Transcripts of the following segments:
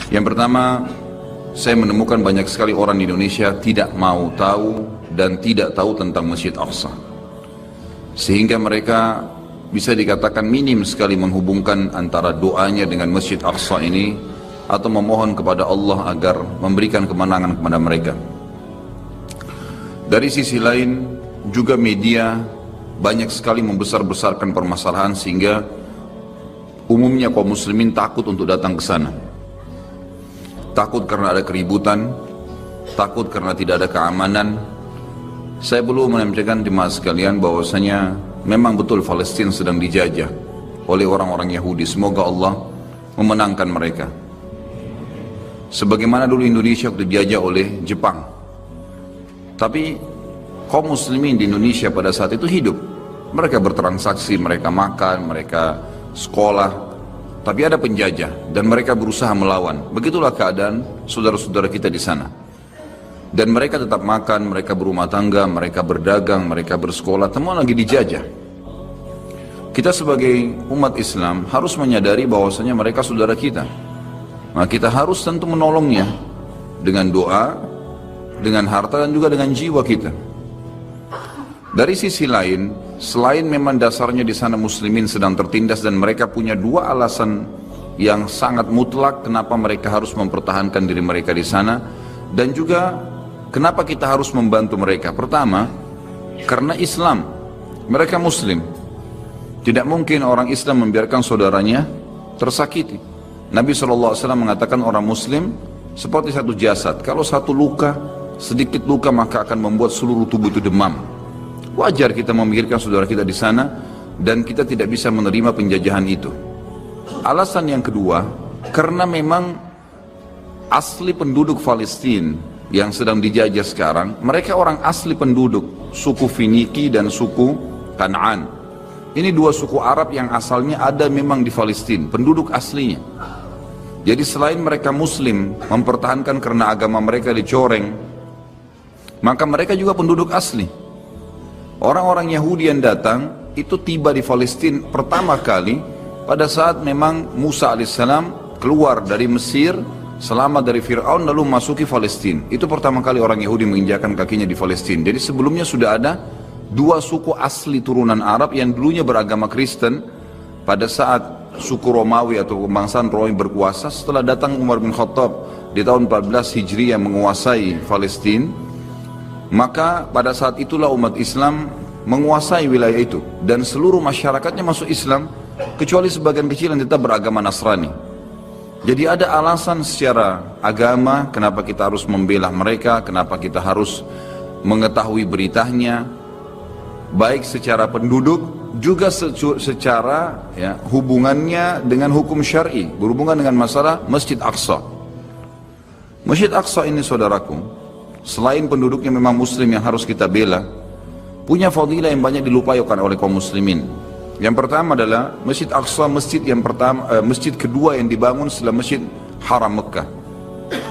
Yang pertama, saya menemukan banyak sekali orang di Indonesia tidak mau tahu dan tidak tahu tentang Masjid Aqsa. Sehingga mereka bisa dikatakan minim sekali menghubungkan antara doanya dengan Masjid Aqsa ini atau memohon kepada Allah agar memberikan kemenangan kepada mereka. Dari sisi lain, juga media banyak sekali membesar-besarkan permasalahan sehingga umumnya kaum muslimin takut untuk datang ke sana. Takut karena ada keributan, takut karena tidak ada keamanan. Saya perlu menyampaikan jemaah sekalian bahwasanya memang betul Palestina sedang dijajah oleh orang-orang Yahudi. Semoga Allah memenangkan mereka. Sebagaimana dulu Indonesia dijajah oleh Jepang. Tapi kaum muslimin di Indonesia pada saat itu hidup. Mereka bertransaksi, mereka makan, mereka sekolah. Tapi ada penjajah dan mereka berusaha melawan. Begitulah keadaan saudara-saudara kita di sana. Dan mereka tetap makan, mereka berumah tangga, mereka berdagang, mereka bersekolah, semua lagi dijajah. Kita sebagai umat Islam harus menyadari bahwasanya mereka saudara kita. Nah, kita harus tentu menolongnya dengan doa, dengan harta dan juga dengan jiwa kita. Dari sisi lain, selain memang dasarnya di sana muslimin sedang tertindas dan mereka punya dua alasan yang sangat mutlak kenapa mereka harus mempertahankan diri mereka di sana, dan juga kenapa kita harus membantu mereka. Pertama, karena Islam, mereka muslim. Tidak mungkin orang Islam membiarkan saudaranya tersakiti. Nabi SAW mengatakan orang muslim seperti satu jasad. Kalau satu luka, sedikit luka maka akan membuat seluruh tubuh itu demam. Wajar kita memikirkan saudara kita di sana dan kita tidak bisa menerima penjajahan itu. Alasan yang kedua, karena memang asli penduduk Palestina yang sedang dijajah sekarang, mereka orang asli penduduk suku Finiki dan suku Kanaan. Ini dua suku Arab yang asalnya ada memang di Palestina, penduduk aslinya. Jadi selain mereka muslim mempertahankan karena agama mereka dicoreng, maka mereka juga penduduk asli. Orang-orang Yahudi yang datang itu tiba di Palestina pertama kali pada saat memang Musa alaihissalam keluar dari Mesir, selamat dari Fir'aun lalu masuki Palestina. Itu pertama kali orang Yahudi menginjakkan kakinya di Palestina. Jadi sebelumnya sudah ada dua suku asli turunan Arab yang dulunya beragama Kristen. Pada saat suku Romawi atau kebangsaan Romawi berkuasa, setelah datang Umar bin Khattab di tahun 14 Hijriah menguasai Palestina, maka pada saat itulah umat Islam menguasai wilayah itu dan seluruh masyarakatnya masuk Islam kecuali sebagian kecil yang tetap beragama Nasrani. Jadi ada alasan secara agama kenapa kita harus membela mereka, kenapa kita harus mengetahui beritanya, baik secara penduduk juga secara hubungannya dengan hukum syar'i, berhubungan dengan masalah Masjid Aqsa. Masjid Aqsa ini saudaraku, selain penduduknya memang muslim yang harus kita bela, punya fadilah yang banyak dilupakan oleh kaum muslimin. Yang pertama adalah Masjid Aqsa, masjid yang pertama, masjid kedua yang dibangun setelah Masjid Haram Mekah.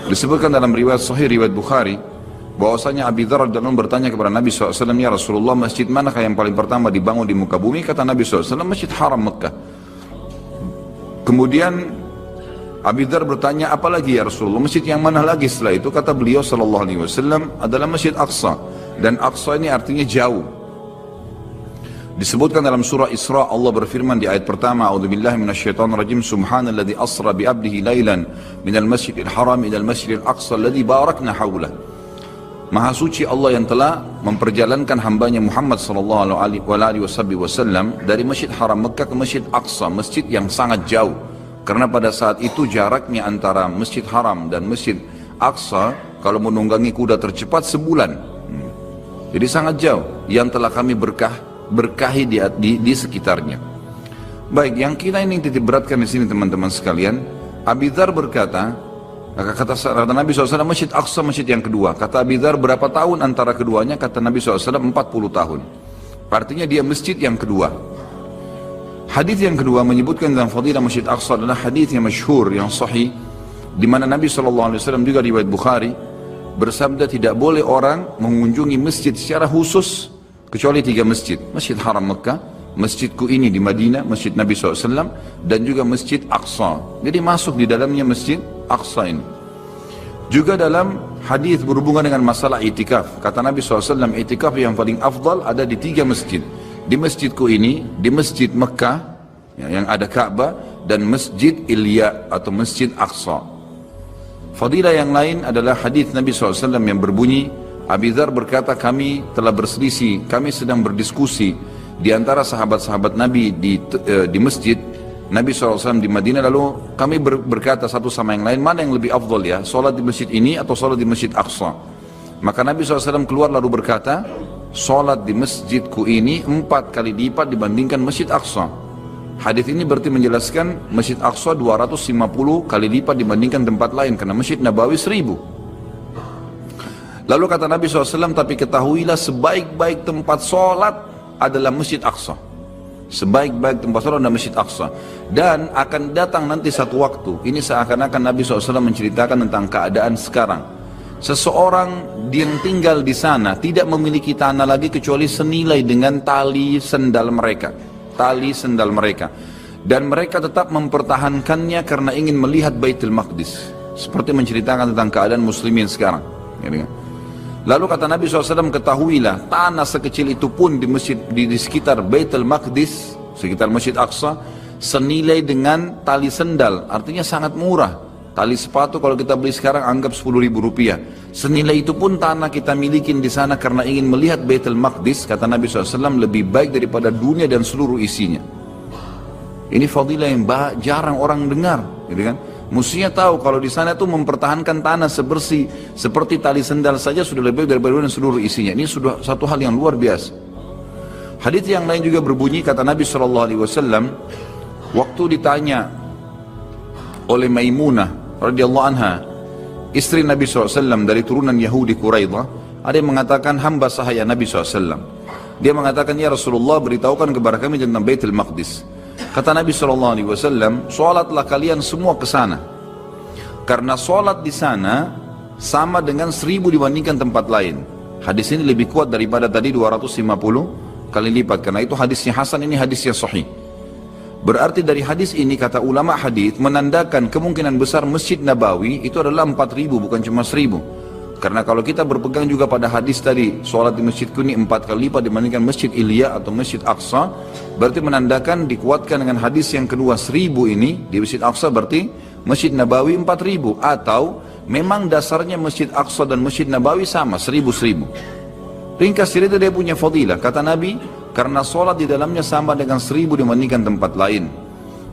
Disebutkan dalam riwayat Sahih riwayat Bukhari bahwasanya Abi Dzar radhiyallahu anhu bertanya kepada Nabi SAW, ya Rasulullah, masjid manakah yang paling pertama dibangun di muka bumi? Kata Nabi SAW, Masjid Haram Mekah. Kemudian Abi Dzar bertanya, apa lagi ya Rasulullah, masjid yang mana lagi setelah itu? Kata beliau SAW adalah Masjid Aqsa. Dan Aqsa ini artinya jauh. Disebutkan dalam surah Isra, Allah berfirman di ayat pertama, A'udzubillahi minasyaitonirrajim, Subhanalladzi asra bi'abdihi lailan minal masjidil haram ilal masjidil aqsa alladzi barakna haulah. Maha suci Allah yang telah memperjalankan hambanya Muhammad sallallahu alaihi wasallam dari Masjid Haram Mekah ke Masjid Aqsa, masjid yang sangat jauh. Karena pada saat itu jaraknya antara Masjid Haram dan Masjid Aqsa kalau menunggangi kuda tercepat sebulan. Jadi sangat jauh yang telah kami berkahi di sekitarnya. Baik, yang kita ini titik beratkan di sini teman-teman sekalian, Abi Dzar berkata, kata Nabi SAW, Masjid Aqsa masjid yang kedua. Kata Abi Dzar, berapa tahun antara keduanya? Kata Nabi SAW, 40 tahun. Artinya dia masjid yang kedua. Hadis yang kedua menyebutkan dalam fadilah Masjid Aqsa adalah hadis yang masyhur, yang sahih, di mana Nabi SAW juga riwayat Bukhari bersabda, tidak boleh orang mengunjungi masjid secara khusus kecuali 3 masjid. Masjid Haram Mekah, masjidku ini di Madinah, masjid Nabi SAW, dan juga Masjid Aqsa. Jadi masuk di dalamnya masjid Aqsa ini. Juga dalam hadis berhubungan dengan masalah itikaf, kata Nabi SAW, itikaf yang paling afdal ada di 3 masjid. Di masjidku ini, di masjid Mekah yang ada Ka'bah, dan masjid Ilya atau masjid Aqsa. Fadilah yang lain adalah hadis Nabi SAW yang berbunyi, Abi Dzar berkata, kami telah berselisih, kami sedang berdiskusi di antara sahabat-sahabat Nabi di masjid Nabi SAW di Madinah, lalu kami berkata satu sama yang lain, mana yang lebih afdal ya, solat di masjid ini atau solat di masjid Aqsa? Maka Nabi SAW keluar lalu berkata, solat di masjidku ini 4 kali lipat dibandingkan masjid Aqsa. Hadis ini berarti menjelaskan masjid Aqsa 250 kali lipat dibandingkan tempat lain, karena masjid Nabawi 1000. Lalu kata Nabi SAW, tapi ketahuilah sebaik-baik tempat sholat adalah Masjid Aqsa. Sebaik-baik tempat sholat adalah Masjid Aqsa. Dan akan datang nanti satu waktu, ini seakan-akan Nabi SAW menceritakan tentang keadaan sekarang. Seseorang yang tinggal di sana tidak memiliki tanah lagi kecuali senilai dengan tali sendal mereka. Tali sendal mereka. Dan mereka tetap mempertahankannya karena ingin melihat Baitul Maqdis. Seperti menceritakan tentang keadaan muslimin sekarang. Lalu kata Nabi SAW, ketahuilah tanah sekecil itu pun di masjid di sekitar Baitul Maqdis, sekitar Masjid Aqsa, senilai dengan tali sendal, artinya sangat murah. Tali sepatu kalau kita beli sekarang anggap 10.000 rupiah. Senilai itu pun tanah kita milikin di sana karena ingin melihat Baitul Maqdis, kata Nabi SAW, lebih baik daripada dunia dan seluruh isinya. Ini fadilah yang jarang orang dengar, gitu kan? Mestinya tahu kalau di sana itu mempertahankan tanah sebersih seperti tali sendal saja sudah lebih daripada dunia dan seluruh isinya. Ini sudah satu hal yang luar biasa. Hadis yang lain juga berbunyi, kata Nabi SAW, waktu ditanya oleh Maimunah radhiyallahu anha, istri Nabi SAW dari turunan Yahudi Quraidah, ada yang mengatakan, hamba sahaya Nabi SAW. Dia mengatakan, ya Rasulullah, beritahukan kepada kami tentang Baitul Maqdis. Kata Nabi SAW, sholatlah kalian semua ke sana. Karena sholat di sana sama dengan 1000 dibandingkan tempat lain. Hadis ini lebih kuat daripada tadi 250 kali lipat. Karena itu hadisnya hasan, ini hadisnya sahih. Berarti dari hadis ini, kata ulama hadis, menandakan kemungkinan besar Masjid Nabawi itu adalah 4000, bukan cuma 1000. Karena kalau kita berpegang juga pada hadis tadi, sholat di masjidku ini 4 kali lipat dibandingkan Masjid Ilya atau Masjid Aqsa, berarti menandakan dikuatkan dengan hadis yang kedua 1000 ini di Masjid Aqsa, berarti Masjid Nabawi 4000, atau memang dasarnya Masjid Aqsa dan Masjid Nabawi sama 1000. Ringkas cerita dia punya fadilah, kata Nabi, karena sholat di dalamnya sama dengan 1000 dibandingkan tempat lain.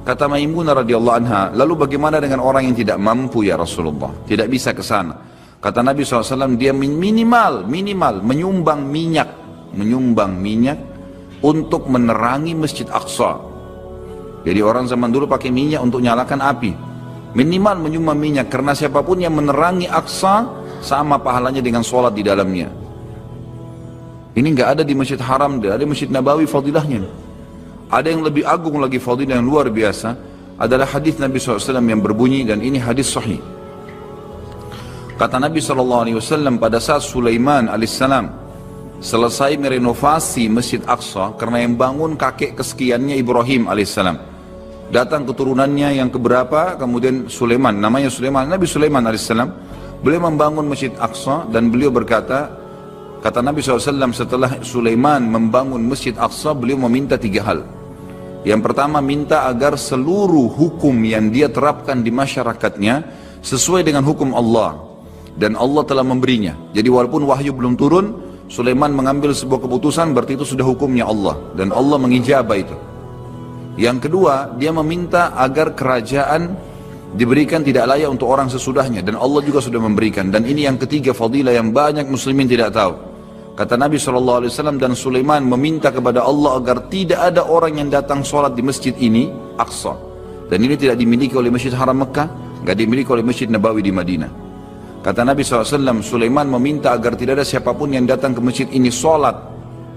Kata Maimunah radhiyallahu anha, lalu bagaimana dengan orang yang tidak mampu ya Rasulullah, tidak bisa ke sana? Kata Nabi SAW, dia minimal menyumbang minyak untuk menerangi Masjid Aqsa. Jadi orang zaman dulu pakai minyak untuk nyalakan api. Minimal menyumbang minyak, karena siapapun yang menerangi Aqsa sama pahalanya dengan sholat di dalamnya. Ini nggak ada di Masjid Haram, ada di Masjid Nabawi fadilahnya. Ada yang lebih agung lagi fadilah yang luar biasa, adalah hadis Nabi SAW yang berbunyi, dan ini hadis sahih. Kata Nabi SAW, pada saat Sulaiman alaihissalam selesai merenovasi Masjid Aqsa, karena yang bangun kakek kesekiannya Ibrahim alaihissalam, datang keturunannya yang keberapa, kemudian Sulaiman, namanya Sulaiman, Nabi Sulaiman alaihissalam, beliau membangun Masjid Aqsa, dan beliau berkata, kata Nabi SAW, setelah Sulaiman membangun Masjid Aqsa, beliau meminta 3 hal. Yang pertama, minta agar seluruh hukum yang dia terapkan di masyarakatnya sesuai dengan hukum Allah, dan Allah telah memberinya. Jadi walaupun wahyu belum turun, Sulaiman mengambil sebuah keputusan, berarti itu sudah hukumnya Allah, dan Allah mengijabah itu. Yang kedua, dia meminta agar kerajaan diberikan tidak layak untuk orang sesudahnya, dan Allah juga sudah memberikan. Dan ini yang ketiga fadilah yang banyak muslimin tidak tahu. Kata Nabi SAW, dan Sulaiman meminta kepada Allah agar tidak ada orang yang datang sholat di masjid ini, Aqsa. Dan ini tidak dimiliki oleh Masjid Haram Mekah, nggak dimiliki oleh Masjid Nabawi di Madinah. Kata Nabi SAW, Sulaiman meminta agar tidak ada siapapun yang datang ke masjid ini sholat,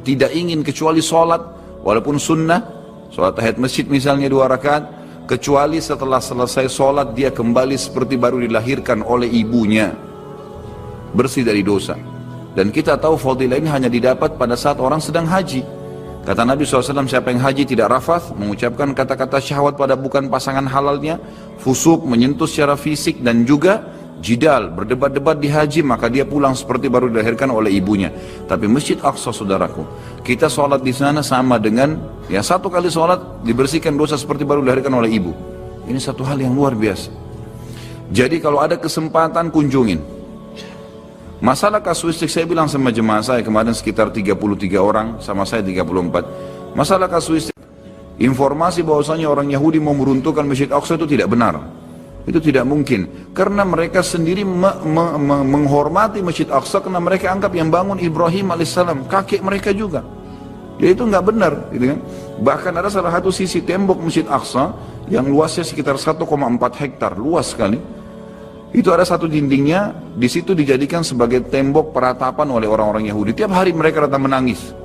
tidak ingin kecuali sholat, walaupun sunnah, sholat tahiyat masjid misalnya 2 rakaat, kecuali setelah selesai sholat dia kembali seperti baru dilahirkan oleh ibunya, bersih dari dosa. Dan kita tahu fadilah ini hanya didapat pada saat orang sedang haji. Kata Nabi SAW, siapa yang haji tidak rafath, mengucapkan kata-kata syahwat pada bukan pasangan halalnya, fusuk, menyentuh secara fisik, dan juga jidal, berdebat-debat di haji, maka dia pulang seperti baru dilahirkan oleh ibunya. Tapi Masjid Aqsa, saudaraku, kita sholat di sana sama dengan, ya satu kali sholat dibersihkan dosa seperti baru dilahirkan oleh ibu. Ini satu hal yang luar biasa. Jadi kalau ada kesempatan, kunjungin. Masalah kasuistik, saya bilang sama jemaah saya kemarin sekitar 33 orang, sama saya 34. Masalah kasuistik, informasi bahwasanya orang Yahudi mau meruntuhkan Masjid Aqsa itu tidak benar. Itu tidak mungkin, karena mereka sendiri menghormati Masjid Aqsa karena mereka anggap yang bangun Ibrahim alaihissalam, kakek mereka juga. Jadi itu nggak benar, gitu kan? Bahkan ada salah satu sisi tembok Masjid Aqsa yang luasnya sekitar 1,4 hektar, luas sekali. Itu ada satu dindingnya, di situ dijadikan sebagai tembok peratapan oleh orang-orang Yahudi. Tiap hari mereka datang menangis,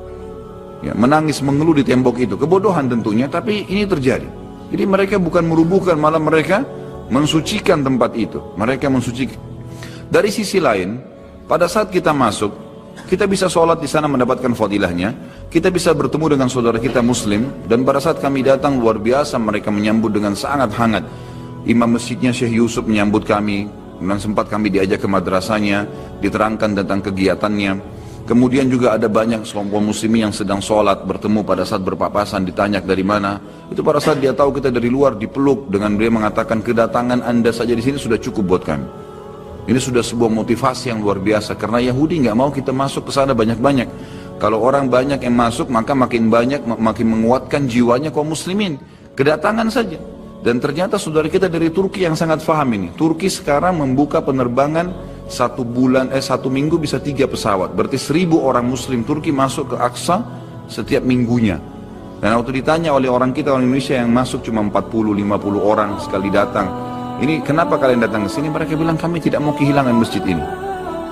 ya, menangis mengeluh di tembok itu. Kebodohan tentunya, tapi ini terjadi. Jadi mereka bukan merubuhkan, malah mereka mensucikan tempat itu. Mereka mensucikan. Dari sisi lain, pada saat kita masuk, kita bisa sholat di sana mendapatkan fadilahnya. Kita bisa bertemu dengan saudara kita Muslim, dan pada saat kami datang luar biasa mereka menyambut dengan sangat hangat. Imam masjidnya Syekh Yusuf menyambut kami, dan sempat kami diajak ke madrasahnya, diterangkan tentang kegiatannya. Kemudian juga ada banyak kelompok muslimin yang sedang sholat, bertemu pada saat berpapasan, ditanya dari mana. Itu pada saat dia tahu kita dari luar, dipeluk dengan dia mengatakan, kedatangan anda saja di sini sudah cukup buat kami. Ini sudah sebuah motivasi yang luar biasa, karena Yahudi nggak mau kita masuk ke sana banyak-banyak. Kalau orang banyak yang masuk, maka makin banyak, makin menguatkan jiwanya kaum muslimin. Kedatangan saja. Dan ternyata saudara kita dari Turki yang sangat paham ini. Turki sekarang membuka penerbangan satu minggu bisa 3 pesawat. Berarti 1000 orang muslim Turki masuk ke Aqsa setiap minggunya. Dan waktu ditanya oleh orang kita, orang Indonesia yang masuk cuma 40-50 orang sekali datang. Ini kenapa kalian datang ke sini? Mereka bilang kami tidak mau kehilangan masjid ini.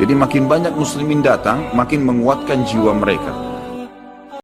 Jadi makin banyak muslimin datang, makin menguatkan jiwa mereka.